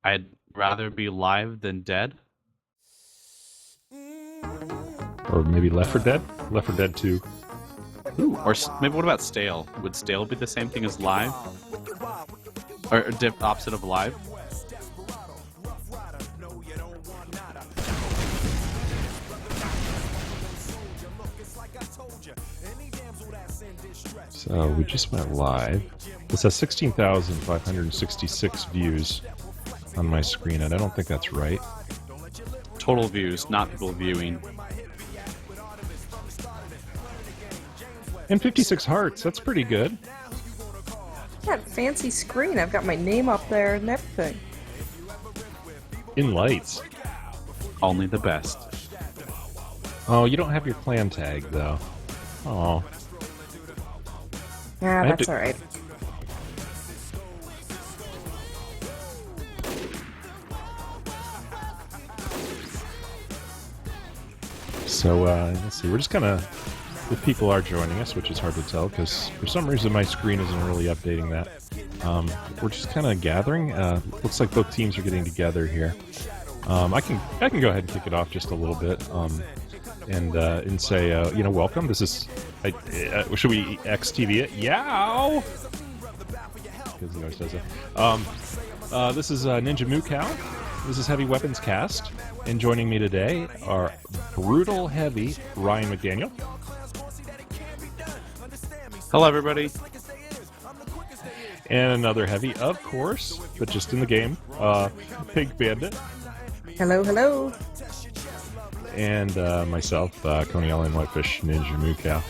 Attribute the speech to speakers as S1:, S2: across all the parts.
S1: I'd rather be live than dead.
S2: Or maybe Left 4 Dead? Left 4 Dead 2.
S1: Ooh, or maybe what about stale? Would stale be the same thing as live? Or opposite of live?
S2: So we just went live. This has 16,566 views on my screen, and I don't think that's right.
S1: Total views, not people viewing.
S2: And 56 hearts, that's pretty good.
S3: That fancy screen. I've got my name up there and everything.
S2: In lights.
S1: Only the best.
S2: Oh, you don't have your clan tag, though. Oh.
S3: Yeah, that's alright.
S2: So, let's see, we're just kind of... If people are joining us, which is hard to tell, because for some reason my screen isn't really updating that. We're just kind of gathering. Looks like both teams are getting together here. I can go ahead and kick it off just a little bit, and say, welcome. This is... should we XTV it? Yow! Because he always does that. This is Ninja Mookow. This is Heavy Weapons Cast. And joining me today are Brutal Heavy Ryan McDaniel.
S1: Hello, everybody.
S2: And another Heavy, of course, but just in the game, Pink Bandit.
S3: Hello, hello.
S2: And myself, Coney Island Whitefish Ninja Mookow.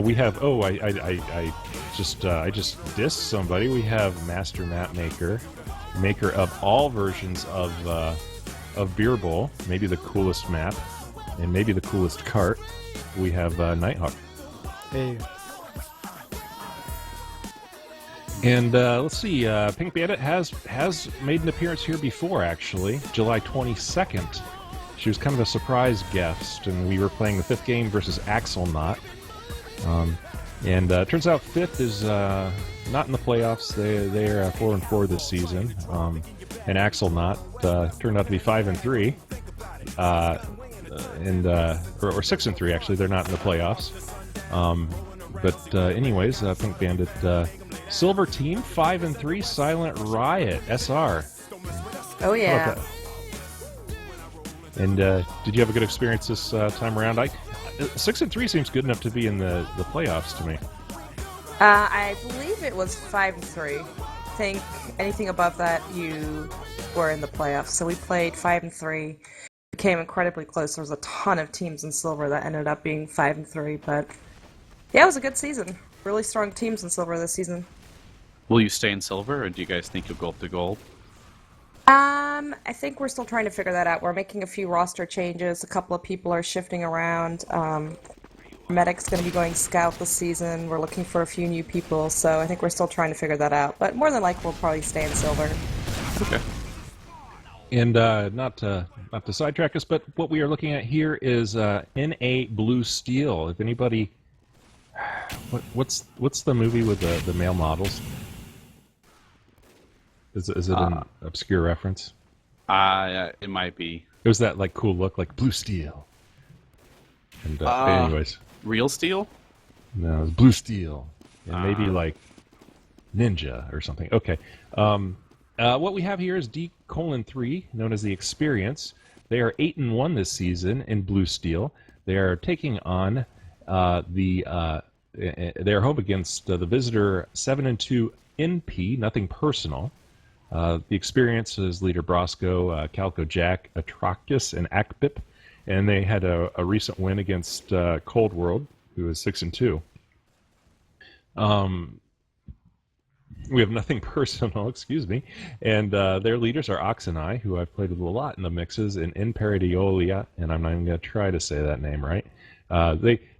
S2: We have... I just dissed somebody. We have Master Map Maker, maker of all versions of Beer Bowl, maybe the coolest map, and maybe the coolest cart. We have Nighthawk.
S4: Hey.
S2: And let's see, Pink Bandit has made an appearance here before, actually, July 22nd. She was kind of a surprise guest, and we were playing the 5th game versus Axelnot. And turns out 5th is not in the playoffs. They're 4-4 this season. And Axelnot turned out to be 5-3. Or 6-3, actually. They're not in the playoffs. But anyways, Pink Bandit... Silver Team, 5-3, Silent Riot, SR.
S3: Oh, yeah.
S2: And did you have a good experience this time around? 6-3 seems good enough to be in the playoffs to me.
S3: I believe it was 5-3. I think anything above that, you were in the playoffs. So we played 5-3. Became incredibly close. There was a ton of teams in Silver that ended up being 5-3. But yeah, it was a good season. Really strong teams in Silver this season.
S1: Will you stay in silver, or do you guys think you'll go up to gold?
S3: I think we're still trying to figure that out. We're making a few roster changes. A couple of people are shifting around. Medic's going to be going scout this season. We're looking for a few new people, so I think we're still trying to figure that out. But more than likely, we'll probably stay in silver.
S2: Okay. And not to sidetrack us, but what we are looking at here is NA Blue Steel. If anybody, what's the movie with the male models? Is it an obscure reference?
S1: It might be.
S2: It was that like cool look, like Blue Steel. And anyways,
S1: Real steel?
S2: no, it was Blue Steel, and maybe like Ninja or something. Okay. What we have here is D:3, known as the Experience. They are 8-1 this season in Blue Steel. They are taking on they are home against the visitor 7-2 NP. Nothing personal. The Experience is leader Brosco, Calco Jack, Atroctus, and Akbip, and they had a recent win against Cold World, who is 6-2. We have nothing personal, excuse me, and their leaders are Oxenai, who I've played with a lot in the mixes, and Imperadiolia, and I'm not even going to try to say that name right.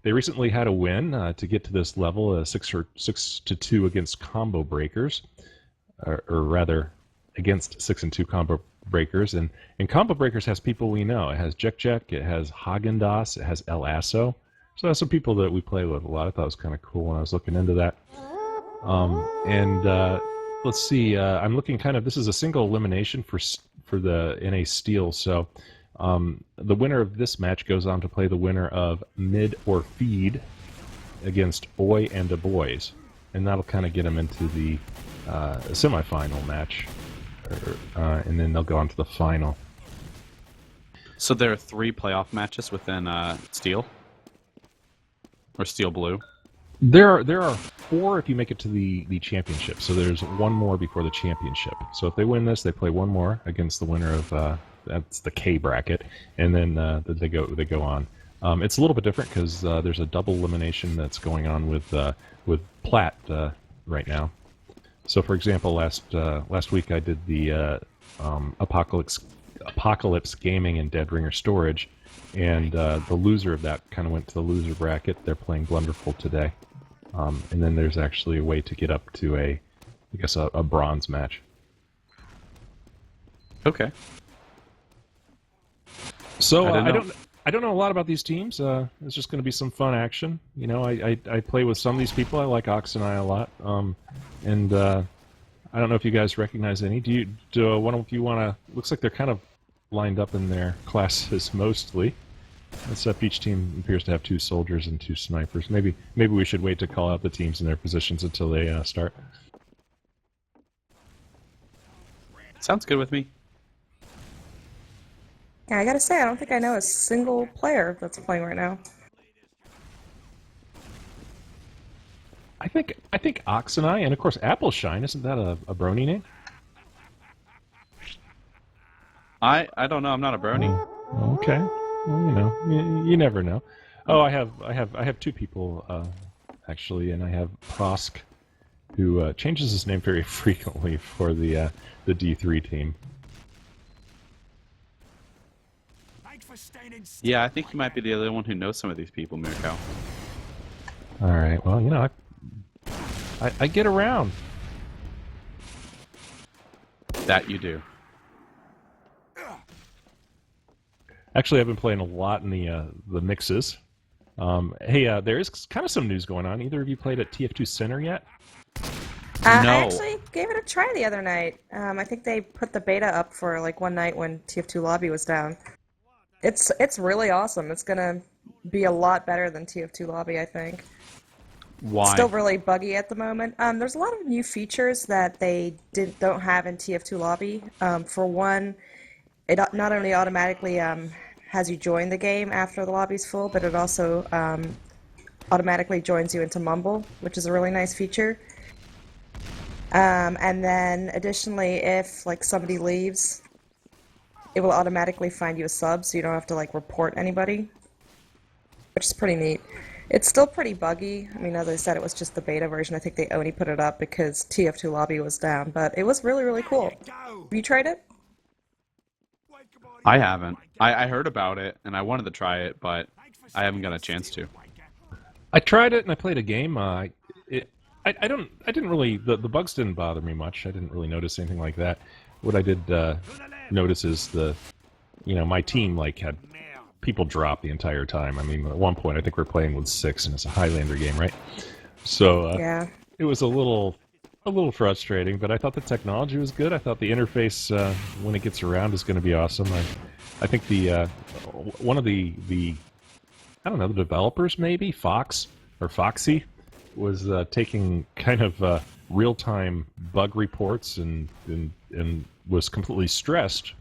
S2: They recently had a win to get to this level, 6-2 against Combo Breakers, or rather, against 6-2 Combo Breakers, and Combo Breakers has people we know. It has Jek, it has Hagendas, it has El Asso. So that's some people that we play with a lot. I thought it was kind of cool when I was looking into that. let's see. I'm looking kind of. This is a single elimination for the NA Steel. So the winner of this match goes on to play the winner of Mid or Feed against Oi and the Boys, and that'll kind of get them into the semifinal match, and then they'll go on to the final.
S1: So there are 3 playoff matches within Steel? Or Steel Blue?
S2: There are 4 if you make it to the championship. So there's 1 more before the championship. So if they win this, they play 1 more against the winner of that's the K bracket, and then they go on. It's a little bit different because there's a double elimination that's going on with Plat right now. So for example, last week I did the Apocalypse Gaming and Dead Ringer Storage, and the loser of that kind of went to the loser bracket. They're playing Blunderful today. And then there's actually a way to get up to a bronze match.
S1: Okay.
S2: So I don't know a lot about these teams. It's just going to be some fun action. You know, I play with some of these people. I like Ox and I a lot. And I don't know if you guys recognize any. Do one of you want to? Looks like they're kind of lined up in their classes mostly. Except each team appears to have 2 soldiers and 2 snipers. Maybe we should wait to call out the teams and their positions until they start.
S1: Sounds good with me.
S3: Yeah, I gotta say, I don't think I know a single player that's playing right now.
S2: I think Ox and I, and of course Appleshine, isn't that a brony name?
S1: I don't know. I'm not a brony.
S2: Okay. Well, you know, you never know. Oh, I have 2 people actually, and I have Prosk, who changes his name very frequently for the D3 team.
S1: Yeah, I think you might be the other one who knows some of these people, Mirko.
S2: All right. Well, you know, I get around.
S1: That you do.
S2: Actually, I've been playing a lot in the mixes. Hey, there is kind of some news going on. Either of you played at TF2 Center yet?
S1: No.
S3: I actually gave it a try the other night. I think they put the beta up for like one night when TF2 Lobby was down. It's really awesome. It's gonna be a lot better than TF2 Lobby, I think.
S1: Why?
S3: It's still really buggy at the moment. There's a lot of new features that they don't have in TF2 Lobby. For one, it not only automatically has you join the game after the lobby's full, but it also automatically joins you into Mumble, which is a really nice feature. And then additionally, if like somebody leaves, it will automatically find you a sub, so you don't have to like report anybody, which is pretty neat. It's still pretty buggy. I mean, as I said, it was just the beta version. I think they only put it up because TF2 Lobby was down, but it was really, really cool. Have you tried it?
S1: I haven't. I heard about it, and I wanted to try it, but I haven't got a chance to.
S2: I tried it and I played a game. I didn't really. The bugs didn't bother me much. I didn't really notice anything like that. What I did notice is my team like had people drop the entire time. I mean, at one point I think we're playing with 6, and it's a Highlander game, right? So
S3: Yeah.
S2: it was a little frustrating, but I thought the technology was good. I thought the interface when it gets around is going to be awesome. I think the one of the I don't know, the developers maybe Foxy was taking kind of real-time bug reports and was completely stressed.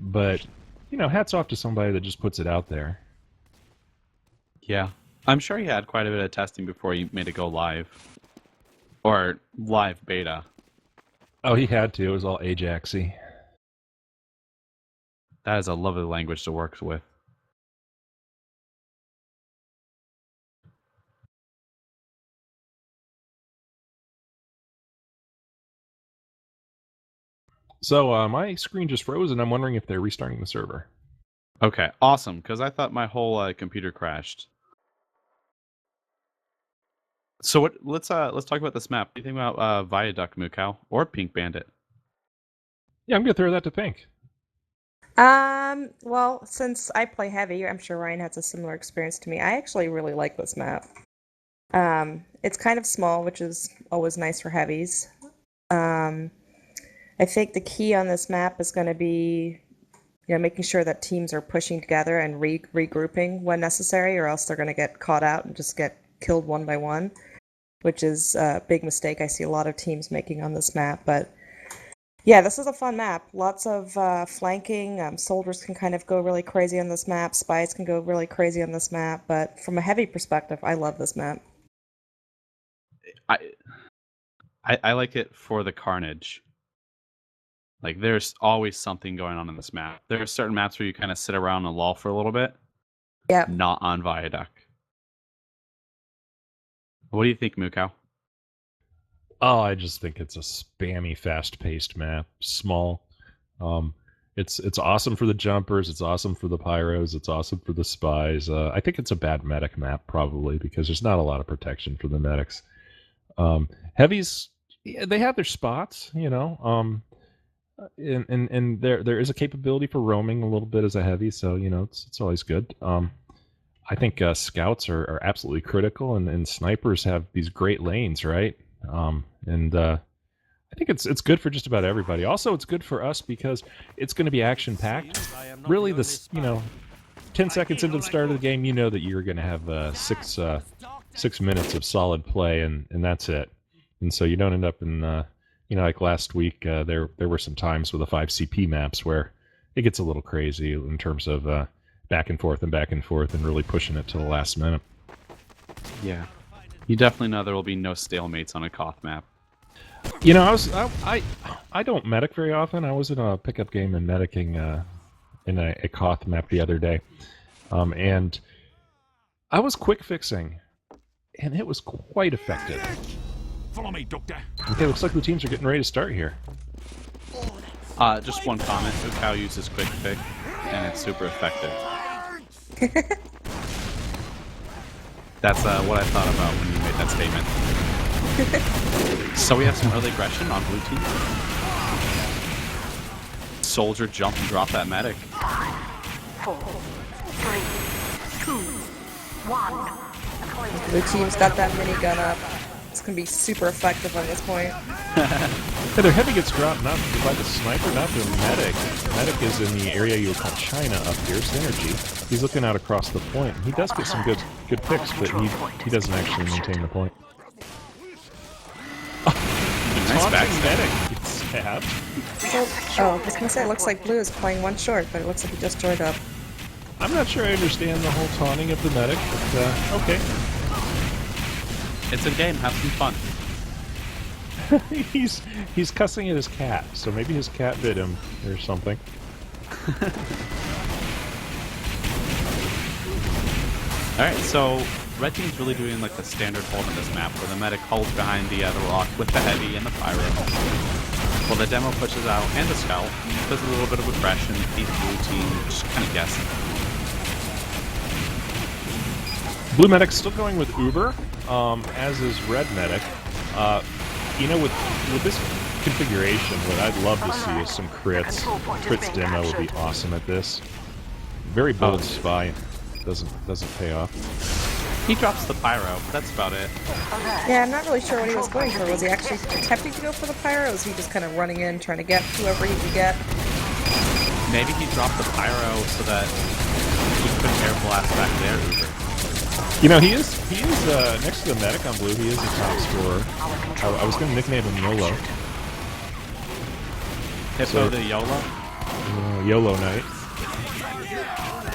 S2: But hats off to somebody that just puts it out there.
S1: Yeah. I'm sure he had quite a bit of testing before he made it go live. Or live beta.
S2: Oh, he had to. It was all Ajaxy.
S1: That is a lovely language to work with.
S2: So my screen just froze, and I'm wondering if they're restarting the server.
S1: Okay, awesome, because I thought my whole computer crashed. So let's talk about this map. What do you think about Viaduct, Mukau, or Pink Bandit?
S2: Yeah, I'm gonna throw that to Pink.
S3: Well, since I play heavy, I'm sure Ryan has a similar experience to me. I actually really like this map. It's kind of small, which is always nice for heavies. Um, I think the key on this map is going to be, making sure that teams are pushing together and regrouping when necessary, or else they're going to get caught out and just get killed one by one, which is a big mistake I see a lot of teams making on this map. But yeah, this is a fun map. Lots of flanking. Soldiers can kind of go really crazy on this map. Spies can go really crazy on this map. But from a heavy perspective, I love this map.
S1: I like it for the carnage. Like, there's always something going on in this map. There are certain maps where you kind of sit around and lull for a little bit.
S3: Yeah.
S1: Not on Viaduct. What do you think, Mukau?
S2: Oh, I just think it's a spammy, fast-paced map. Small. It's awesome for the jumpers. It's awesome for the pyros. It's awesome for the spies. I think it's a bad medic map, probably, because there's not a lot of protection for the medics. Heavies, yeah, they have their spots, and there is a capability for roaming a little bit as a heavy, so it's always good. I think scouts are absolutely critical, and snipers have these great lanes, right? I think it's good for just about everybody. Also, it's good for us because it's going to be action packed. Really, 10 seconds into the start of the game, you know that you're going to have 6 minutes of solid play, and that's it. And so you don't end up in like last week, there were some times with the 5 CP maps where it gets a little crazy in terms of back and forth and really pushing it to the last minute.
S1: Yeah. You definitely know there will be no stalemates on a Koth map.
S2: I don't medic very often. I was in a pickup game and medicing in a Koth map the other day. And I was quick fixing, and it was quite effective.
S4: Follow me, Doctor.
S2: Okay, looks like the teams are getting ready to start here.
S1: Just one comment. Mukau uses quick pick, and it's super effective. That's what I thought about when you made that statement. So we have some early aggression on blue team. Soldier jump and drop that medic.
S5: 4, 3, 2, 1.
S3: Blue team's got that minigun up. It's going to be super effective on this point.
S2: Yeah, their heavy gets dropped not by the sniper, not the medic. Medic is in the area you would call China up here, Synergy. He's looking out across the point. He does get some good picks, but he doesn't actually maintain the point.
S1: Nice backstab.
S2: Medic gets stabbed.
S3: I was going to say, it looks like blue is playing one short, but it looks like he just joined up.
S2: I'm not sure I understand the whole taunting of the medic, but okay.
S1: It's a game. Have some fun.
S2: He's cussing at his cat, so maybe his cat bit him or something.
S1: Alright, so red team's really doing like the standard hold on this map, where the medic holds behind the rock with the heavy and the pyro. Well, the demo pushes out, and the scout does a little bit of aggression, keeps blue team just kind of guessing.
S2: Blue medic's still going with Uber, as is red medic. With this configuration, what I'd love to see is some crits. Crits demo would be awesome at this. Very bold spy. Doesn't pay off.
S1: He drops the pyro, but that's about it.
S3: Yeah, I'm not really sure what he was going for. Was he actually attempting to go for the pyro, or was he just kind of running in, trying to get whoever he could get?
S1: Maybe he dropped the pyro so that he could air blast back there.
S2: He is next to the medic on blue. He is a top scorer. I was going to nickname him YOLO.
S1: Hippo the YOLO?
S2: YOLO Knight.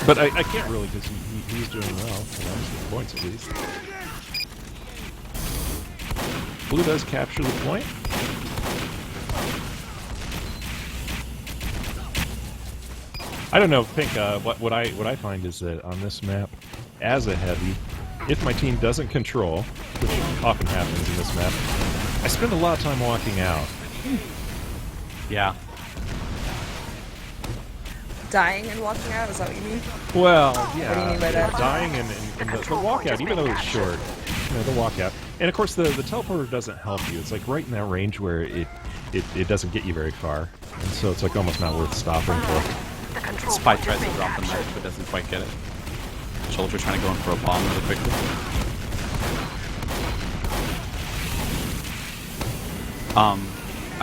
S2: But I can't really, because he's doing well. He's getting points at least. Blue does capture the point. I don't know, Pink. What I find is that on this map, as a heavy, if my team doesn't control, which often happens in this map, I spend a lot of time walking out.
S1: Yeah.
S3: Dying and walking out, is that what you mean?
S2: Well, yeah.
S3: What do you mean by that?
S2: Dying and the walkout, even though it's short, the walkout. And of course, the teleporter doesn't help you. It's like right in that range where it doesn't get you very far. And so it's like almost not worth stopping for.
S1: Spy tries to drop the medic, but doesn't quite get it. Soldier trying to go in for a bomb really quickly.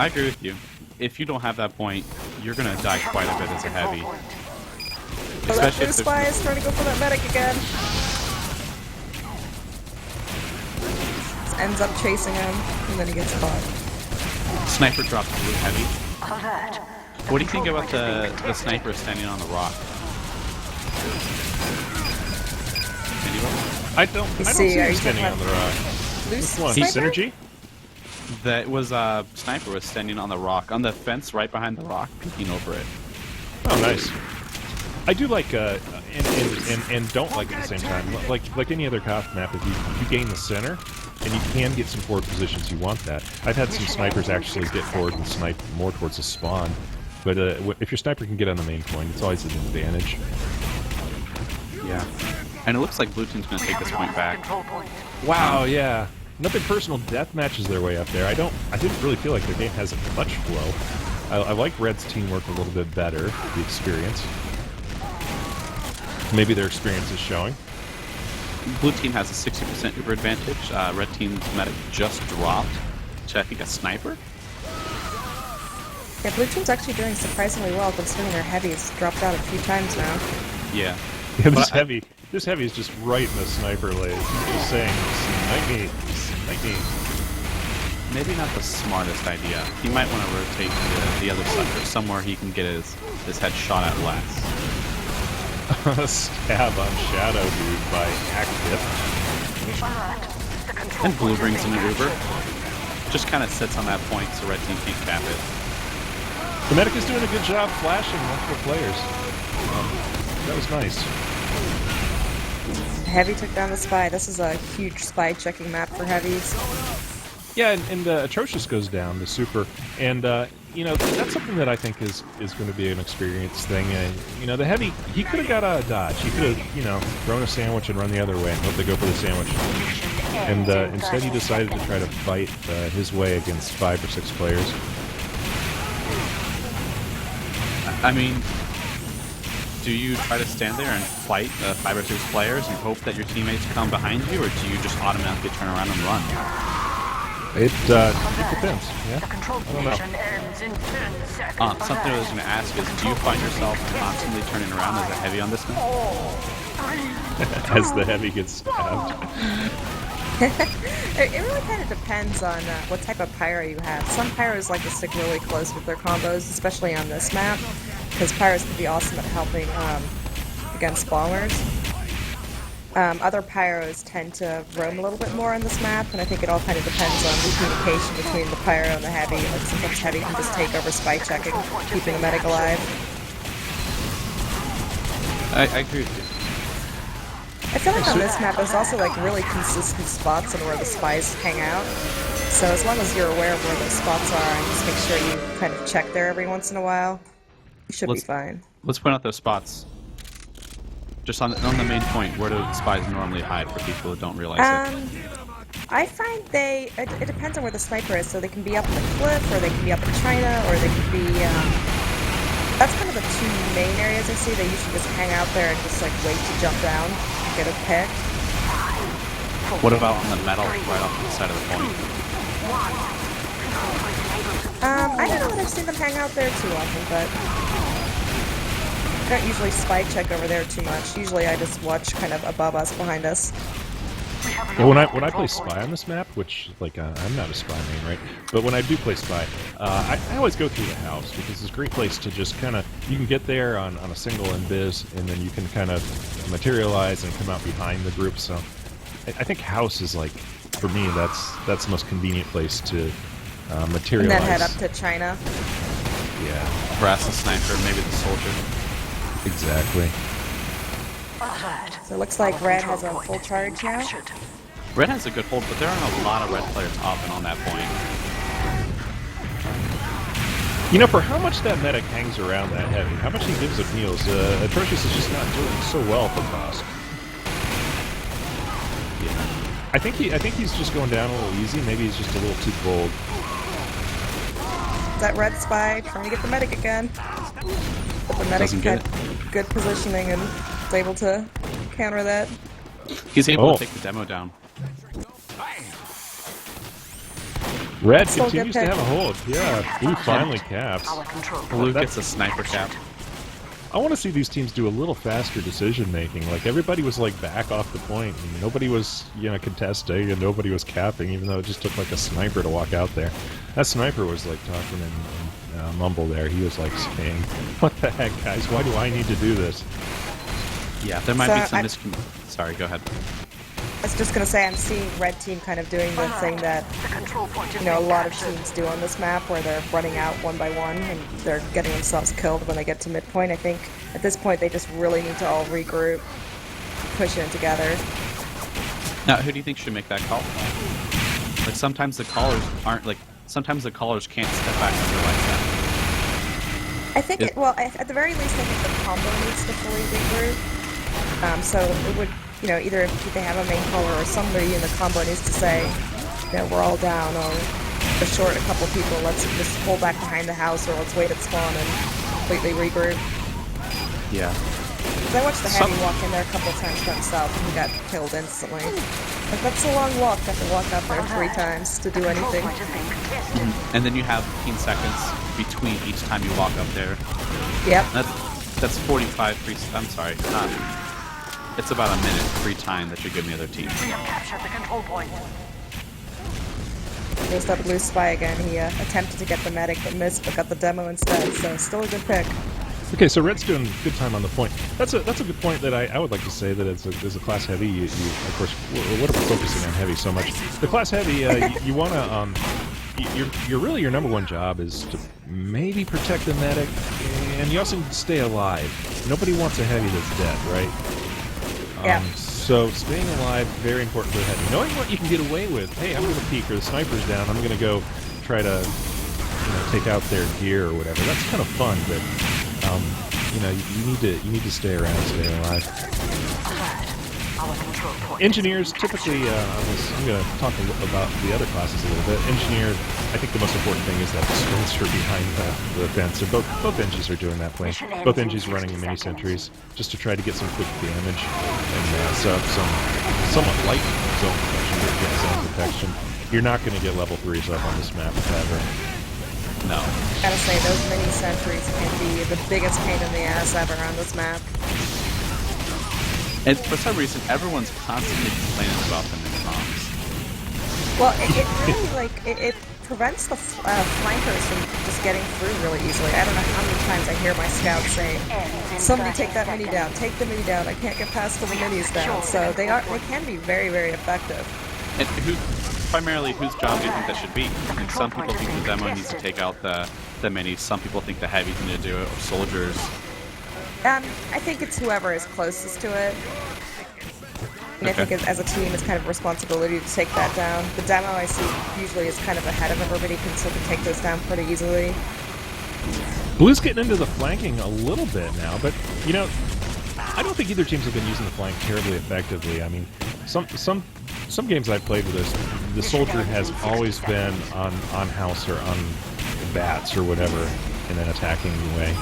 S1: I agree with you. If you don't have that point, you're gonna die quite a bit as a heavy.
S3: Oh, that
S1: Especially
S3: blue
S1: if
S3: spy
S1: there's
S3: is trying to go for that medic again. Just ends up chasing him, and then he gets caught.
S1: sniper drops blue heavy.
S5: Alert.
S1: What do you think about the sniper standing on the rock? Anyone?
S2: I don't
S3: You
S2: see
S3: see, are
S2: him
S3: you
S2: standing on
S3: talking
S2: the rock.
S3: Blue
S2: Which one?
S3: sniper?
S2: Synergy?
S1: That was sniper was standing on the rock, on the fence right behind the rock, peeking over it.
S2: Oh, nice. I do like, and don't like at the same time. Like any other Koth map, if you gain the center, and you can get some forward positions, you want that. I've had some snipers actually get forward and snipe more towards the spawn, but if your sniper can get on the main point, it's always an advantage.
S1: Yeah. And it looks like blue team's gonna take this point back.
S5: Control point.
S2: Wow, yeah. Nothing personal death matches their way up there. I didn't really feel like their game has much flow. I like Red's teamwork a little bit better, the experience. Maybe their experience is showing.
S1: Blue team has a 60% Uber advantage. Red team's medic just dropped to, I think, a sniper?
S3: Yeah, blue team's actually doing surprisingly well, considering their heavies dropped out a few times now.
S1: Yeah.
S2: Yeah,
S1: But
S2: this heavy is just right in the sniper lane. He's just saying, snipe me, snipe me.
S1: Maybe not the smartest idea. He might want to rotate to the other side, or somewhere he can get his head shot at less.
S2: Stab on Shadow Dude by active.
S5: Alert. The control
S1: And blue
S5: point
S1: brings
S5: is
S1: in an
S5: being
S1: Uber.
S5: activated.
S1: Just kind of sits on that point so red team can't cap it.
S2: The medic is doing a good job flashing multiple players. That was nice.
S3: Heavy took down the spy. This is a huge spy checking map for heavies.
S2: Yeah, and Atrocious goes down, the super, and you know, that's something that I think is going to be an experience thing. And you know, the heavy, he could have got a dodge. He could have, you know, thrown a sandwich and run the other way and hope they go for the sandwich. And instead, he decided to try to fight his way against 5 or 6 players.
S1: I mean, do you try to stand there and fight 5 or 6 players and hope that your teammates come behind you, or do you just automatically turn around and run?
S2: It depends.
S5: The
S2: Yeah,
S5: control
S2: I don't know.
S5: position ends in 10 seconds.
S1: Something I was going to ask is, do you find yourself constantly turning around as a heavy on this map?
S2: As the heavy gets stabbed.
S3: It really kind of depends on what type of pyro you have. Some pyros like to stick really close with their combos, especially on this map, because pyros can be awesome at helping against spawners. Other pyros tend to roam a little bit more on this map, and I think it all kind of depends on the communication between the pyro and the heavy. Like sometimes heavy can just take over spy checking, keeping the medic alive.
S1: I agree with you.
S3: I feel like on this map there's also like really consistent spots on where the spies hang out. So as long as you're aware of where those spots are and just make sure you kind of check there every once in a while, you should be fine.
S1: Let's point out those spots. Just on the main point, where do spies normally hide for people who don't realize it?
S3: I find it depends on where the sniper is, so they can be up in the cliff, or they can be up in China, or they can be, that's kind of the 2 main areas I see. They usually just hang out there and just like wait to jump down and get a pick.
S1: What about on the metal right off to the side of the point?
S3: I don't know that I've seen them hang out there too often, but I don't usually spy check over there too much. Usually I just watch kind of above us, behind us.
S2: Yeah, when I play Spy on this map, which, like, I'm not a Spy main, right? But when I do play Spy, I always go through the house, because it's a great place to just kind of, you can get there on a single invis, and then you can kind of materialize and come out behind the group, so I think house is, like, for me, that's the most convenient place to materialize.
S3: And then head up to China.
S2: Yeah,
S1: Harass the sniper, maybe the soldier.
S2: exactly.
S3: So it looks like Red has a full charge now.
S1: Red has a good hold, but there are a lot of red players often on that point.
S2: You know, for how much that medic hangs around that heavy, how much he gives of meals, Atrocious is just not doing so well for Cost. Yeah. I think he's just going down a little easy. Maybe he's just a little too bold.
S3: That Red spy trying to get the medic again. But the medic
S1: Doesn't get
S3: had good positioning and was able to counter that.
S1: He's able to take the demo down.
S2: Red
S3: Still a good
S2: continues to
S3: pick.
S2: have a hold. Yeah, Blue finally caps.
S5: Our control
S1: Blue
S5: point.
S1: gets a sniper cap.
S2: I want to see these teams do a little faster decision making. Like everybody was like back off the point, and nobody was contesting, and nobody was capping, even though it just took like a sniper to walk out there. That sniper was like talking in mumble there. He was like saying, "What the heck, guys? Why do I need to do this?"
S1: Yeah, there might
S3: So
S1: be some Sorry, go ahead.
S3: I was just gonna say I'm seeing red team kind of doing the thing that
S5: The control point is
S3: a
S5: being
S3: lot of
S5: captured.
S3: teams do on this map, where they're running out one by one and they're getting themselves killed when they get to midpoint. I think at this point they just really need to all regroup, push in together.
S1: Now, who do you think should make that call? Like sometimes the callers aren't like. Sometimes the callers can't step back and realize that.
S3: I think at the very least I think the combo needs to fully regroup. So it would, either if they have a main caller or somebody in the combo needs to say, we're all down, or we're short a couple people, let's just pull back behind the house, or let's wait at spawn and completely regroup.
S1: Yeah.
S3: 'Cause I watched the heavy walk in there a couple times by himself and he got killed instantly. Like, that's a long walk, I have to walk out there 3 times to do
S5: Control
S3: anything.
S5: point is being contested.
S1: And then you have 15 seconds between each time you walk up there.
S3: Yep.
S1: That's 45 free. I'm sorry. It's about a minute free time that you give the other team.
S5: We have captured the control point.
S3: There's that blue spy again. He attempted to get the medic but missed, but got the demo instead, so still a good pick.
S2: Okay, so Red's doing good time on the point. That's a good point that I would like to say that as a class heavy, you of course, what are we focusing on heavy so much? The class heavy, you want to, your number one job is to maybe protect the medic, and you also need to stay alive. Nobody wants a heavy that's dead, right?
S3: Yeah.
S2: So staying alive, very important for the heavy. Knowing what you can get away with. Hey, I'm going to peek, or the sniper's down. I'm going to go try to take out their gear or whatever. That's kind of fun, but you need to stay around, stay alive.
S5: Alert. Our control point.
S2: Engineers typically, I'm going to talk about the other classes a little bit. Engineer, I think the most important thing is that the strengths are behind the fence. And both engies are doing that play. Both engies running the mini sentries just to try to get some quick damage and some somewhat light zone protection. Zone protection. You're not going to get level 3s up on this map ever.
S1: No.
S3: Gotta say, those mini sentries can be the biggest pain in the ass ever on this map.
S1: And for some reason, everyone's constantly complaining about them in comms.
S3: Well, it really, it prevents the flankers from just getting through really easily. I don't know how many times I hear my scouts say, somebody take that mini down, take the mini down, I can't get past till the mini's down. So they can be very, very effective.
S1: And primarily, whose job do you think that should be? I mean, some people think the demo needs to take out the minis, some people think the heavies need to do it, or soldiers.
S3: I think it's whoever is closest to it. And I think as a team, it's kind of a responsibility to take that down. The demo I see usually is kind of ahead of everybody, so can take those down pretty easily.
S2: Blue's getting into the flanking a little bit now, but I don't think either teams have been using the flank terribly effectively. I mean, some games I've played with this, the soldier has always been on house or on bats or whatever in an attacking way.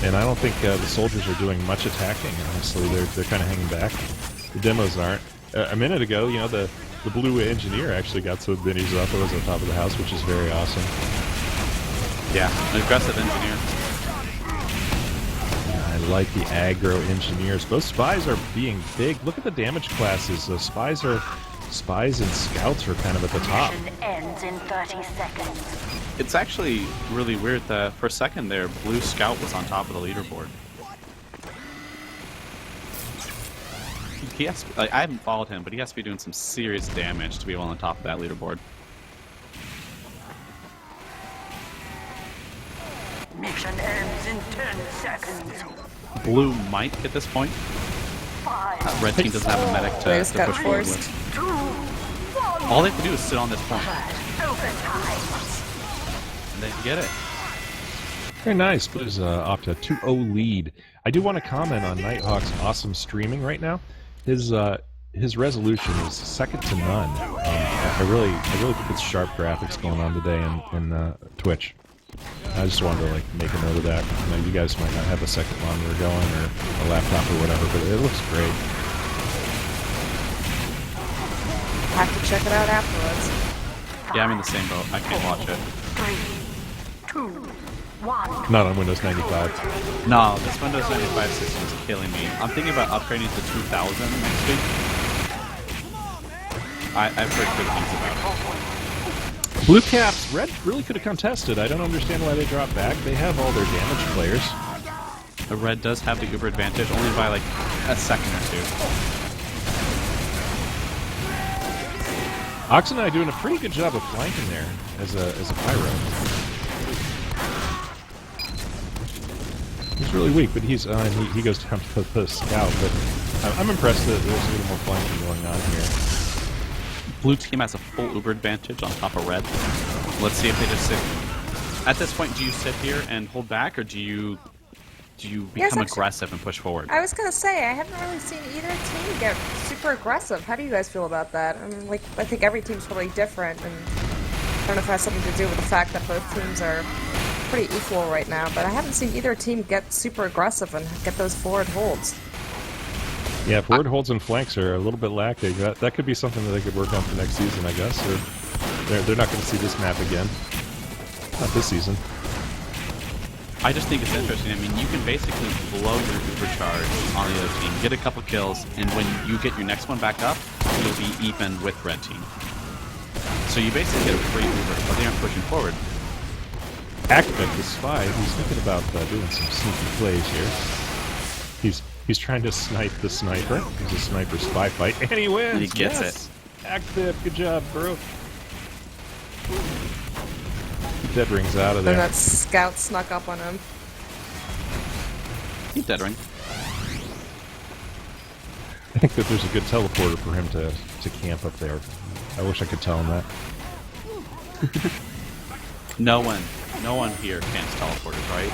S2: And I don't think the soldiers are doing much attacking, honestly. They're kind of hanging back. The demos aren't. A minute ago, the blue engineer actually got some minis up. It was on top of the house, which is very awesome.
S1: Yeah, an aggressive engineer.
S2: I like the aggro engineers. Both spies are being big. Look at the damage classes. Spies and scouts are kind of at the top.
S5: Mission ends in 30 seconds.
S1: It's actually really weird that for a second there, Blue Scout was on top of the leaderboard. He has to, I haven't followed him, but he has to be doing some serious damage to be on the top of that leaderboard.
S5: Mission ends in 10 seconds.
S1: Blue might at this point.
S5: 5,
S1: Red team doesn't have a medic
S3: They
S1: to
S3: just got
S1: push forward
S3: forced.
S1: with.
S5: 2, 1.
S1: All they have to do is sit on this point,
S5: Overtime.
S1: and they get it.
S2: Very nice. Blue's off to a 2-0 lead. I do want to comment on Nighthawk's awesome streaming right now. His resolution is second to none. I really think it's sharp graphics going on today in Twitch. I just wanted to make a note of that. You guys might not have a second monitor going or a laptop or whatever, but it looks great.
S3: Have to check it out afterwards.
S1: Yeah, I'm in the same boat. I can't watch it.
S5: 3, 2, 1.
S2: Not on Windows 95.
S1: No, this Windows 95 system is killing me. I'm thinking about upgrading to 2000 next week. I've heard good things about it.
S2: Blue Caps, Red really could have contested. I don't understand why they dropped back. They have all their damage players.
S1: The Red does have the Uber advantage, only by like a second or two.
S2: Ox and I doing a pretty good job of flanking there as a pyro. He's really weak, but he's he goes down to the scout. But I'm impressed that there's a little more flanking going on here.
S1: Blue team has a full Uber advantage on top of Red. Let's see if they just sit. At this point, do you sit here and hold back, or do you become aggressive and push forward?
S3: I was gonna say, I haven't really seen either team get super aggressive. How do you guys feel about that? I mean, like, I think every team's probably different, and I don't know if it has something to do with the fact that both teams are pretty equal right now, but I haven't seen either team get super aggressive and get those forward holds.
S2: Yeah, forward holds and flanks are a little bit lacking. That could be something that they could work on for next season, I guess. Or they're not going to see this map again. Not this season.
S1: I just think it's interesting. I mean, you can basically blow your Uber charge on the other team, get a couple kills, and when you get your next one back up, you'll be even with Red team. So you basically get a free Uber, but they aren't pushing forward.
S2: Akvik, the spy, he's thinking about doing some sneaky plays here. He's trying to snipe the sniper. He's a sniper spy fight, and he wins!
S1: And he gets
S2: it. Akvik, good job, bro. Dead rings out of there.
S3: And that scout snuck up on him.
S1: He's dead ring.
S2: I think that there's a good teleporter for him to camp up there. I wish I could tell him that.
S1: No one here camps teleporters, right?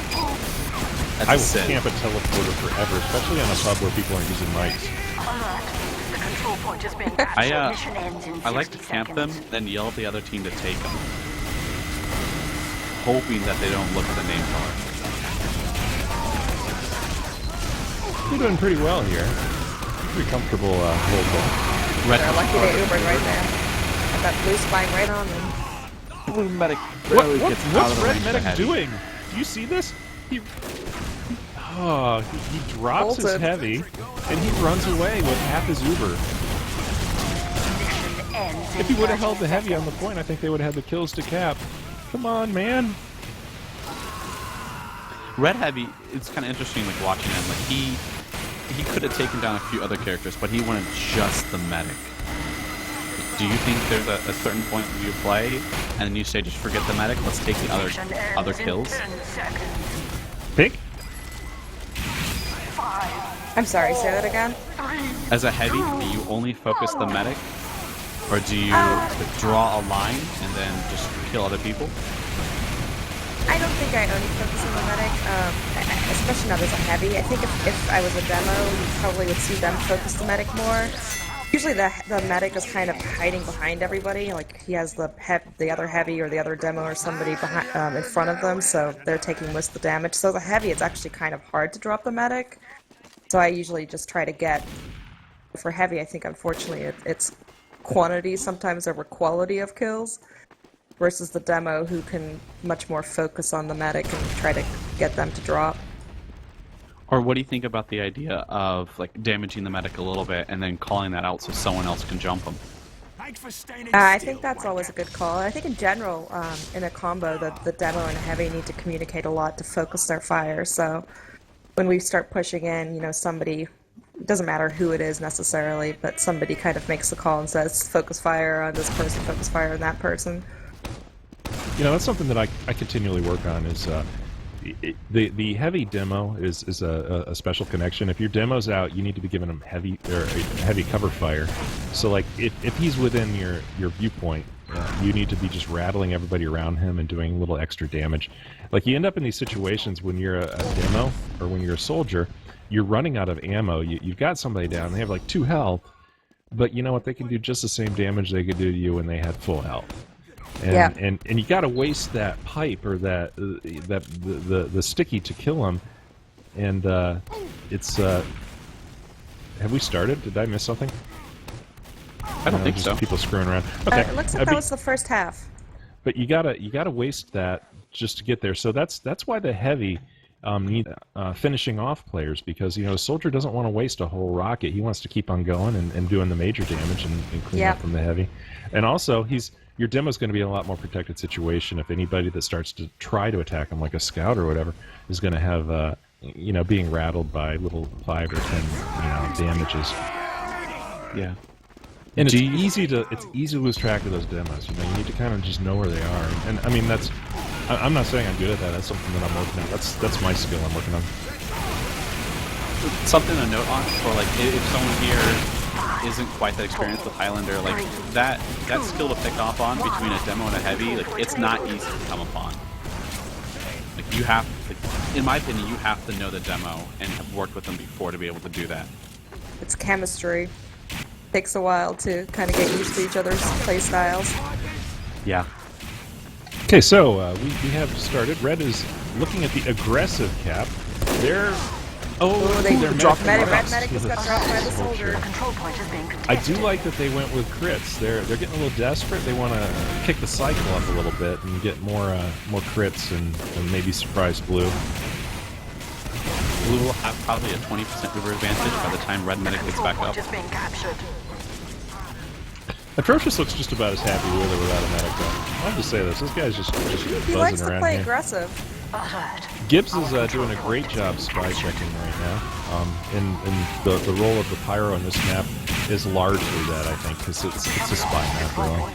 S1: That's
S2: I
S1: a
S2: will
S1: sin.
S2: camp a teleporter forever, especially on a pub where people aren't using mics.
S5: Alert. The control point has been captured. Mission ends in
S1: I like to
S5: 60
S1: camp them,
S5: seconds.
S1: then yell at the other team to take them, hoping that they don't look at the name color.
S2: You're doing pretty well here. Pretty comfortable hold ball.
S1: Red
S3: They're lucky they Ubered right there. Got that blue spine right on them.
S1: Blue medic
S2: What's
S1: out of the
S2: Red
S1: range of the
S2: Medic
S1: heavy.
S2: doing? Do you see this? He drops his
S3: Bolted.
S2: heavy, and he runs away with half his Uber.
S5: Mission ends
S2: If he would have held the heavy on the point, I think they would have had the kills to cap. Come on, man.
S1: Red Heavy, it's kind of interesting, like watching him. Like he could have taken down a few other characters, but he wanted just the medic. Do you think there's a certain point where you play and then you say just forget the medic, let's take the other kills?
S5: 10 seconds.
S2: Pink?
S5: 5,
S3: I'm sorry, say that again?
S5: 3,
S1: As a heavy, do you only focus the medic, or do you draw a line and then just kill other people?
S3: I don't think I only focus on the medic, especially not as a heavy. I think if I was a demo, you probably would see them focus the medic more. Usually the medic is kind of hiding behind everybody, like he has the other heavy or the other demo or somebody behind, in front of them, so they're taking most of the damage. So the heavy, it's actually kind of hard to drop the medic. So I usually just try to get, for heavy, I think unfortunately it's quantity sometimes over quality of kills, versus the demo who can much more focus on the medic and try to get them to drop.
S1: Or what do you think about the idea of like damaging the medic a little bit and then calling that out so someone else can jump him?
S4: Thanks for staying
S3: I think that's always a good call. I think in general, in a combo, the demo and heavy need to communicate a lot to focus their fire. So when we start pushing in, somebody, it doesn't matter who it is necessarily, but somebody kind of makes the call and says, focus fire on this person, focus fire on that person.
S2: That's something that I continually work on is the heavy demo is a special connection. If your demo's out, you need to be giving him heavy cover fire. So like if he's within your viewpoint, you need to be just rattling everybody around him and doing a little extra damage. Like you end up in these situations when you're a demo or when you're a soldier, you're running out of ammo. You've got somebody down, they have like 2 health, but you know what? They can do just the same damage they could do to you when they had full health. And you got to waste that pipe or the sticky to kill him. And it's have we started? Did I miss something?
S1: I don't think
S2: just
S1: so.
S2: people screwing around. Okay,
S3: It looks like that was the first half.
S2: but you gotta waste that just to get there. So that's why the heavy need finishing off players, because soldier doesn't want to waste a whole rocket. He wants to keep on going and doing the major damage and clean up from the heavy. And also your demo's going to be in a lot more protected situation if anybody that starts to try to attack him, like a scout or whatever, is going to have being rattled by little 5 or 10 damages.
S1: Yeah.
S2: And it's easy to lose track of those demos. You need to kind of just know where they are. And I mean, I'm not saying I'm good at that. That's something that I'm working on. That's my skill I'm working on.
S1: Something to note on, or like if someone here isn't quite that experienced with Highlander, like that skill to pick off on between a demo and a heavy, like it's not easy to come upon. Like you have, in my opinion, you have to know the demo and have worked with them before to be able to do that.
S3: It's chemistry. Takes a while to kind of get used to each other's play styles.
S1: Yeah.
S2: Okay, so we have started. Red is looking at the aggressive cap. They're
S3: dropped medic. Red
S2: drops.
S3: medic just got dropped by the soldier.
S5: Control point is being
S2: I
S5: contested.
S2: do like that they went with crits. They're getting a little desperate. They want to kick the cycle up a little bit and get more crits and maybe surprise blue.
S1: Blue will have probably a 20% Uber advantage by the time Red Medic gets
S5: Control
S1: back
S5: point
S1: up.
S5: is being captured.
S2: Atrocious looks just about as happy with or without a medic, though. I have to say this. This guy's just
S3: He likes
S2: buzzing
S3: to
S2: around
S3: play
S2: here.
S3: aggressive.
S5: Alert.
S2: Gibbs is doing a great job spy checking right now. And the role of the pyro on this map is largely that, I think, because it's a spy map, really.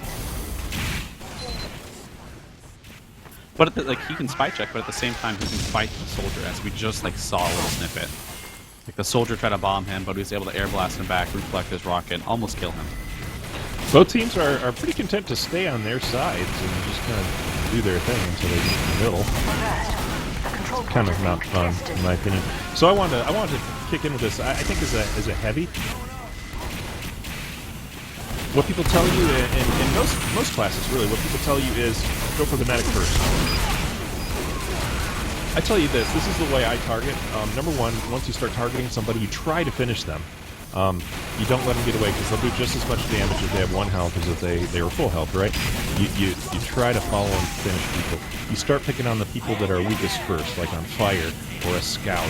S1: But he can spy check, but at the same time he can fight the soldier, as we just saw a little snippet. Like the soldier tried to bomb him, but he was able to air blast him back, reflect his rocket, almost kill him.
S2: Both teams are pretty content to stay on their sides and just kind of do their thing until they get in the middle.
S5: Alert. The control point
S2: Kind
S5: is
S2: of
S5: being
S2: not fun,
S5: contested.
S2: in my opinion. So I wanted to kick in with this. I think as a heavy, what people tell you in most classes, really, what people tell you is go for the medic first. I tell you this is the way I target. Number one, once you start targeting somebody, you try to finish them. You don't let them get away, because they'll do just as much damage if they have 1 health as if they were full health, right? You try to follow and finish people. You start picking on the people that are weakest first, like on fire or a scout.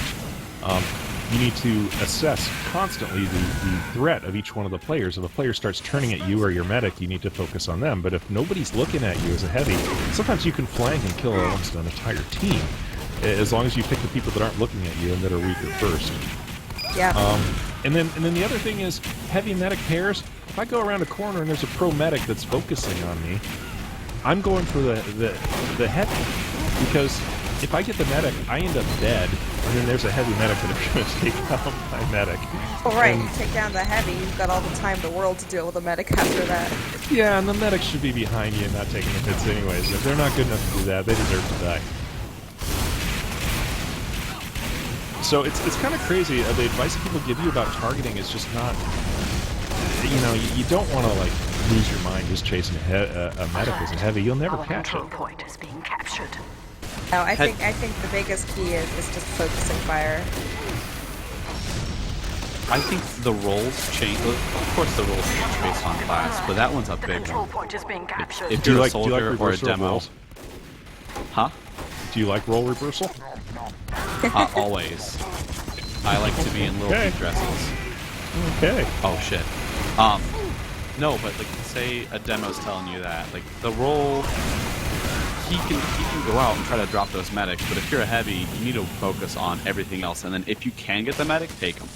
S2: You need to assess constantly the threat of each one of the players. If a player starts turning at you or your medic, you need to focus on them. But if nobody's looking at you as a heavy, sometimes you can flank and kill almost an entire team, as long as you pick the people that aren't looking at you and that are weaker first.
S3: Yeah.
S2: And then the other thing is heavy medic pairs. If I go around a corner and there's a pro medic that's focusing on me, I'm going for the heavy, because if I get the medic, I end up dead, and then there's a heavy medic that is going to take out my medic.
S3: Well, right,
S2: And-
S3: you take down the heavy, you've got all the time in the world to deal with a medic after that.
S2: Yeah, and the medic should be behind you and not taking the hits anyways. If they're not good enough to do that, they deserve to die. So it's kind of crazy. The advice that people give you about targeting is just not. You don't want to lose your mind just chasing a medic as a heavy. You'll never
S5: Our
S2: catch it.
S5: control point is being captured.
S3: No, I think the biggest key is just focusing fire.
S1: I think the roles change. Of course, the roles change based on class, but that one's a
S5: The
S1: big
S5: control
S1: one.
S5: point is being captured.
S1: If
S2: Do you
S1: you're a
S2: like
S1: soldier or a
S2: reversal
S1: demo,
S2: rolls?
S1: huh?
S2: Do you like roll reversal?
S1: Always. I like to be in little
S2: Okay.
S1: pink dresses.
S2: Okay.
S1: Oh shit. No, but say a demo's telling you that, the role, he can go out and try to drop those medics, but if you're a heavy, you need to focus on everything else, and then if you can get the medic, take him.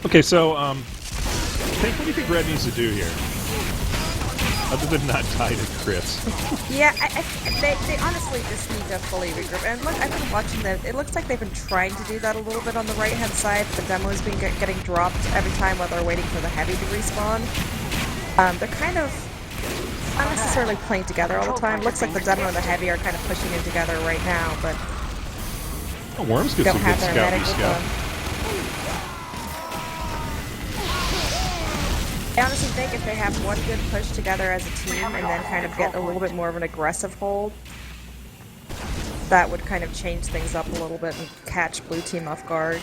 S2: Okay, so Hank, what do you think Red needs to do here? Other than not die to crits.
S3: Yeah, they honestly just need to fully regroup. And look, I've been watching them. It looks like they've been trying to do that a little bit on the right-hand side. The demo has been getting dropped every time while they're waiting for the heavy to respawn. They're kind of not necessarily playing together all the time. Looks like the demo and the heavy are kind of pushing in together right now, but
S2: Oh, Worms gets
S3: don't
S2: some
S3: have
S2: good
S3: their medic
S2: scouty
S3: with
S2: scout.
S3: them. I honestly think if they have one good push together as a team and then kind of get a little bit more of an aggressive hold, that would kind of change things up a little bit and catch blue team off guard.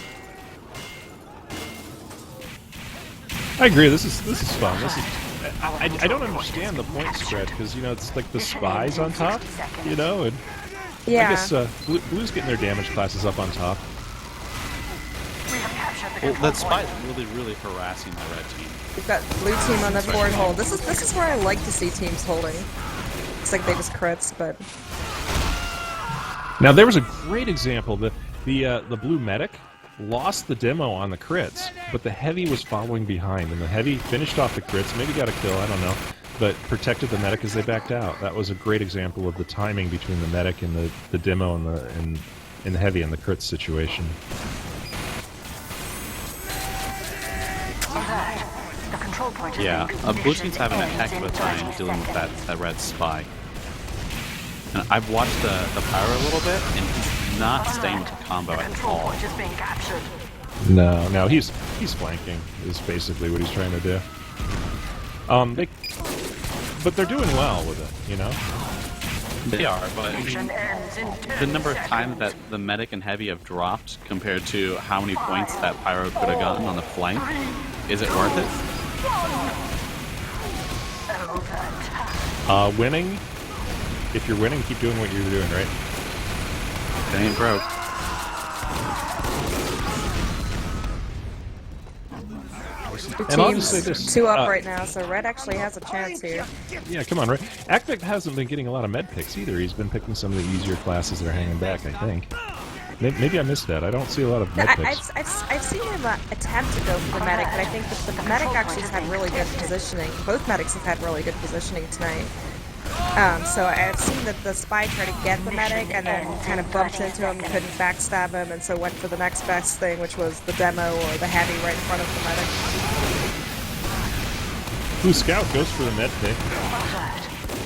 S2: I agree. This is fun. This is. I don't understand the point spread because it's like the spies on top, and
S3: Yeah.
S2: I guess Blue's getting their damage classes up on top.
S1: Well, that spy's really, really harassing the red team.
S3: We've got blue team on the forward hold. This is where I like to see teams holding. It's like they just crits, but
S2: Now there was a great example. The blue medic lost the demo on the crits, but the heavy was following behind, and the heavy finished off the crits, maybe got a kill, I don't know, but protected the medic as they backed out. That was a great example of the timing between the medic and the demo and the heavy and the crit situation.
S5: The control point is
S1: Yeah,
S5: being
S1: blue team's
S5: repositioned
S1: having a
S5: and
S1: heck of a
S5: in
S1: time
S5: 30
S1: dealing with
S5: seconds.
S1: that red spy. And I've watched the Pyro a little bit, and he's not staying with the combo
S5: The
S1: at
S5: control
S1: all.
S5: point is being captured.
S2: No, he's flanking is basically what he's trying to do. But they're doing well with it,
S1: They are, but I
S5: Mission
S1: mean,
S5: ends in 10
S1: the number of
S5: seconds.
S1: times that the medic and heavy have dropped compared to how many points that Pyro could have gotten on the flank, is it worth it?
S2: Winning. If you're winning, keep doing what you're doing, right?
S1: It ain't broke.
S3: the
S2: And I'll just
S3: team's
S2: say this,
S3: 2 up right now, so red actually has a chance here.
S2: Yeah, come on, right? Actic hasn't been getting a lot of med picks either. He's been picking some of the easier classes that are hanging back, I think. Maybe I missed that. I don't see a lot of med picks.
S3: I've seen him attempt to go for the medic, but I think that the medic actually has had really good positioning. Both medics have had really good positioning tonight. So I've seen that the spy try to get the medic and then kind of bumped into him, couldn't backstab him, and so went for the next best thing, which was the demo or the heavy right in front of the medic.
S2: Blue Scout goes for the med pick.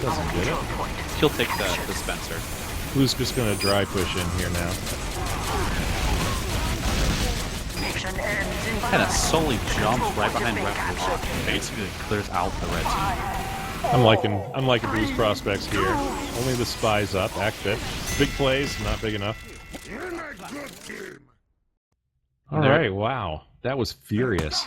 S2: Doesn't get it.
S1: He'll take the dispenser.
S2: Blue's just going to dry push in here now.
S5: Mission ends in
S1: Kind of
S5: 5
S1: solely
S5: seconds.
S1: jumps right
S5: Control
S1: behind
S5: point is
S1: Red
S5: being
S1: Bull,
S5: captured.
S1: basically clears out the red team.
S2: I'm liking Blue's prospects here. Only the spies up. Act fit. Big plays, not big enough. All right, wow, that was furious.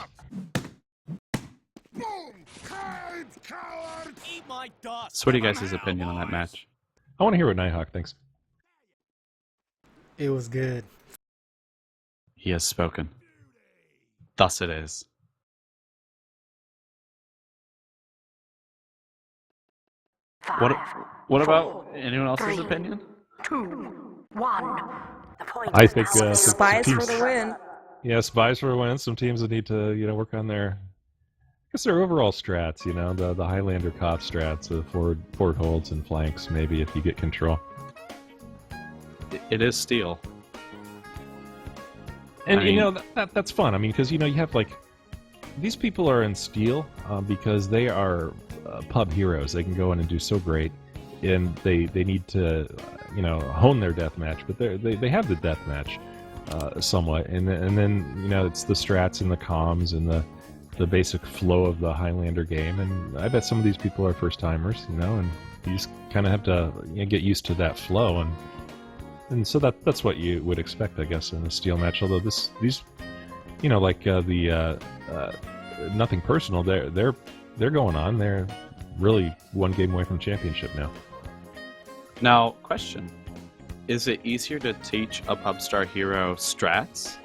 S1: So what do you guys' opinion on that match?
S2: I want to hear what Nighthawk thinks.
S6: It was good.
S1: He has spoken. Thus it is. What, what about anyone else's opinion?
S5: 2, 1. The point
S2: I
S5: is
S2: think
S5: now
S2: some
S3: Spies for
S2: teams-
S3: the win.
S2: Yeah, spies for a win. Some teams that need to, work on their, I guess their overall strats. The Highlander cop strats, the forward holds and flanks. Maybe if you get control.
S1: It is steel.
S2: And
S1: I mean-
S2: that's fun. I mean, because you have like these people are in steel because they are pub heroes. They can go in and do so great, and they need to hone their deathmatch. But they have the deathmatch somewhat, and then it's the strats and the comms and the basic flow of the Highlander game. And I bet some of these people are first timers, and you just kind of have to get used to that flow and so that's what you would expect, I guess, in a steel match. Although these, nothing personal. They're going on. They're really one game away from championship now.
S1: Now, question. Is it easier to teach a pub star hero strats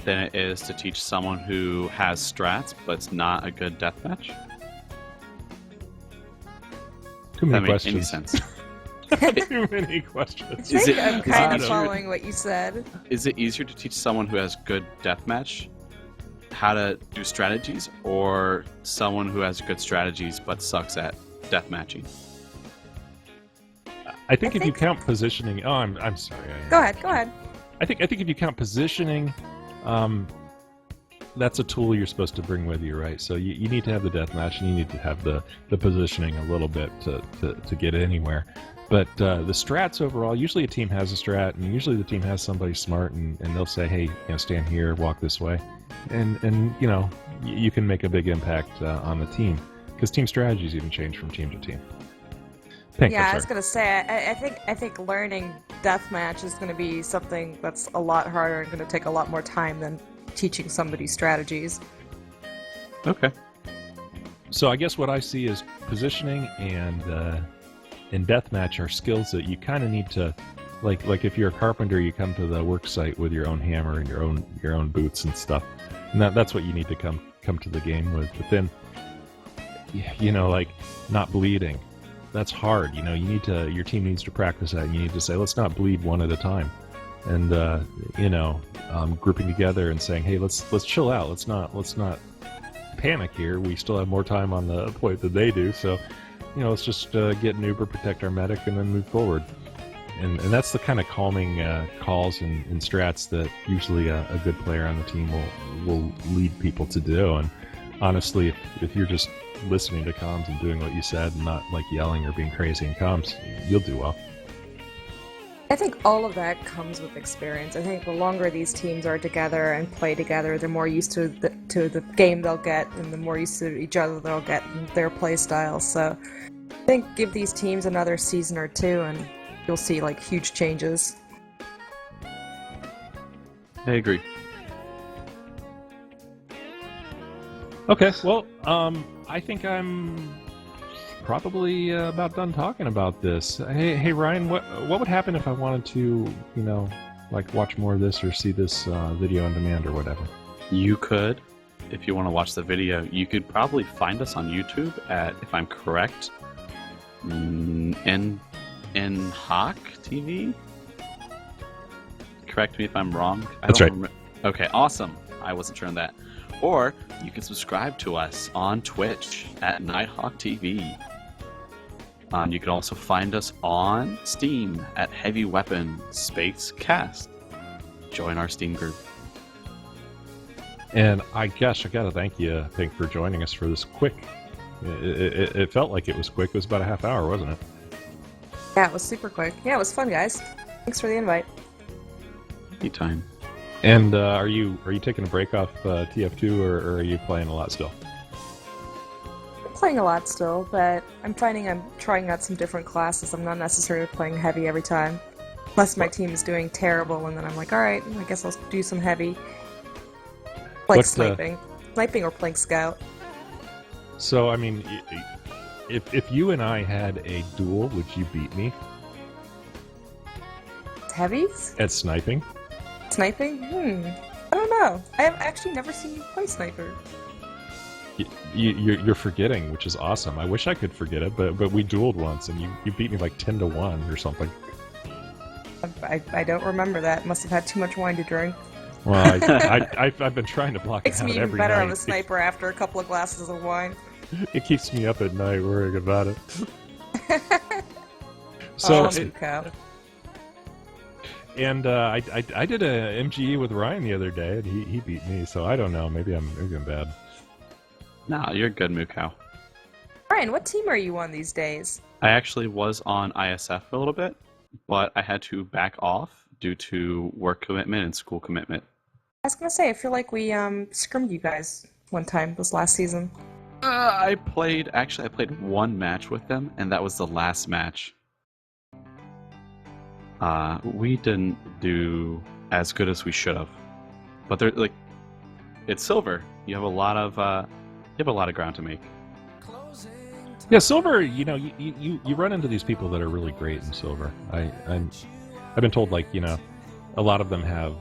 S1: than it is to teach someone who has strats but's not a good deathmatch?
S2: Too
S1: That
S2: many
S1: makes any
S2: questions.
S1: sense.
S2: Too many questions.
S3: I
S1: Is
S3: think
S1: it-
S3: I'm
S1: is it
S3: kind of
S1: easier-
S3: following what you said.
S1: Is it easier to teach someone who has good deathmatch how to do strategies, or someone who has good strategies but sucks at deathmatching?
S2: I think if you count positioning, I'm sorry.
S3: Go ahead.
S2: I think if you count positioning, that's a tool you're supposed to bring with you, right? So you need to have the deathmatch, and you need to have the positioning a little bit to get anywhere. But the strats overall, usually a team has a strat, and usually the team has somebody smart, and they'll say, hey, stand here, walk this way, and you can make a big impact on the team, because team strategies even change from team to team. Pink,
S3: Yeah,
S2: I'm
S3: I was
S2: sorry.
S3: gonna say, I think learning deathmatch is gonna be something that's a lot harder and gonna take a lot more time than teaching somebody strategies.
S1: Okay.
S2: So I guess what I see is positioning and in deathmatch are skills that you kind of need to, like if you're a carpenter, you come to the work site with your own hammer and your own boots and stuff, and that's what you need to come to the game with. But then, like not bleeding, that's hard. You need to, your team needs to practice that, and you need to say, let's not bleed one at a time, and grouping together and saying, hey, let's chill out, let's not panic here. We still have more time on the point than they do, so let's just get an Uber, protect our medic, and then move forward. And that's the kind of calming calls and strats that usually a good player on the team will lead people to do. And honestly, if you're just listening to comms and doing what you said and not like yelling or being crazy in comms, you'll do well.
S3: I think all of that comes with experience. I think the longer these teams are together and play together, the more used to the game they'll get, and the more used to each other they'll get in their play style. So I think give these teams another season or two, and you'll see like huge changes.
S1: I agree.
S2: Okay, well, I think I'm probably about done talking about this. Hey, Ryan, what would happen if I wanted to, watch more of this or see this video on demand or whatever?
S1: You could, if you want to watch the video, you could probably find us on YouTube at, if I'm correct, in Hawk TV. Correct me if I'm wrong.
S2: That's right.
S1: Okay, awesome. I wasn't sure on that. Or you can subscribe to us on Twitch at Nighthawk TV. You can also find us on Steam at Heavy Weapon Space Cast. Join our Steam group.
S2: And I guess I gotta thank you, Pink, for joining us for this quick. It felt like it was quick. It was about a half hour, wasn't it?
S3: Yeah, it was super quick. Yeah, it was fun, guys. Thanks for the invite.
S1: Anytime.
S2: And are you taking a break off TF2 or are you playing a lot still?
S3: I'm playing a lot still, but I'm finding I'm trying out some different classes. I'm not necessarily playing heavy every time. Unless my team is doing terrible, and then I'm like, alright, I guess I'll do some heavy. Like sniping. Sniping or playing scout.
S2: So, I mean, if you and I had a duel, would you beat me?
S3: Heavies?
S2: At sniping?
S3: Sniping? I don't know. I have actually never seen you play sniper.
S2: You're forgetting, which is awesome. I wish I could forget it, but we dueled once, and you beat me like 10-1 or something.
S3: I don't remember that. Must have had too much wine to drink.
S2: Well, I've been trying to block it out every night.
S3: Makes me even better of a sniper after a couple of glasses of wine.
S2: It keeps me up at night worrying about it. So, and I did a MGE with Ryan the other day, and he beat me. So I don't know. Maybe I'm bad.
S1: No, you're good, Mukau.
S3: Ryan, what team are you on these days?
S1: I actually was on ISF for a little bit, but I had to back off due to work commitment and school commitment.
S3: I was gonna say, I feel like we scrimmed you guys one time this last season.
S1: I played one match with them, and that was the last match. We didn't do as good as we should have, but they're like, it's silver. You have a lot of ground to make.
S2: Yeah, silver. You run into these people that are really great in silver. I've been told a lot of them have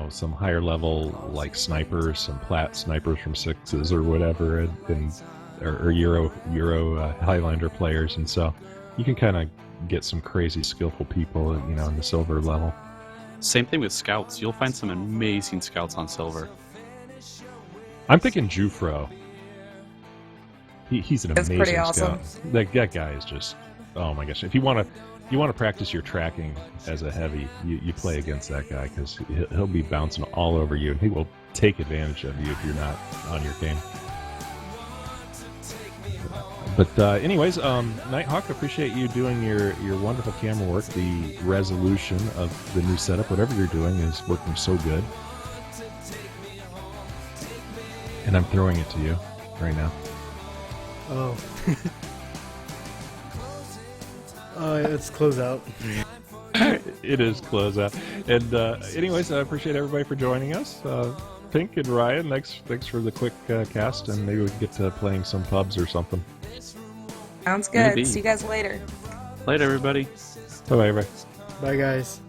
S2: some higher level like snipers, some plat snipers from sixes or whatever, or Euro Highlander players, and so you can kind of get some crazy skillful people, in the silver level.
S1: Same thing with scouts. You'll find some amazing scouts on silver.
S2: I'm thinking Jufro. He's an amazing
S3: pretty awesome.
S2: scout. That guy is just, oh my gosh! If you want to practice your tracking as a heavy, you play against that guy because he'll be bouncing all over you, and he will take advantage of you if you're not on your game. But anyways, Nighthawk, appreciate you doing your wonderful camera work. The resolution of the new setup, whatever you're doing, is working so good. And I'm throwing it to you right now.
S6: Oh. Oh, it's closeout.
S2: It is closeout. And anyways, I appreciate everybody for joining us. Pink and Ryan, thanks for the quick cast, and maybe we can get to playing some pubs or something.
S3: Sounds good.
S1: Indeed.
S3: See you guys later.
S1: Later, everybody.
S2: Bye-bye, everybody.
S6: Bye, guys.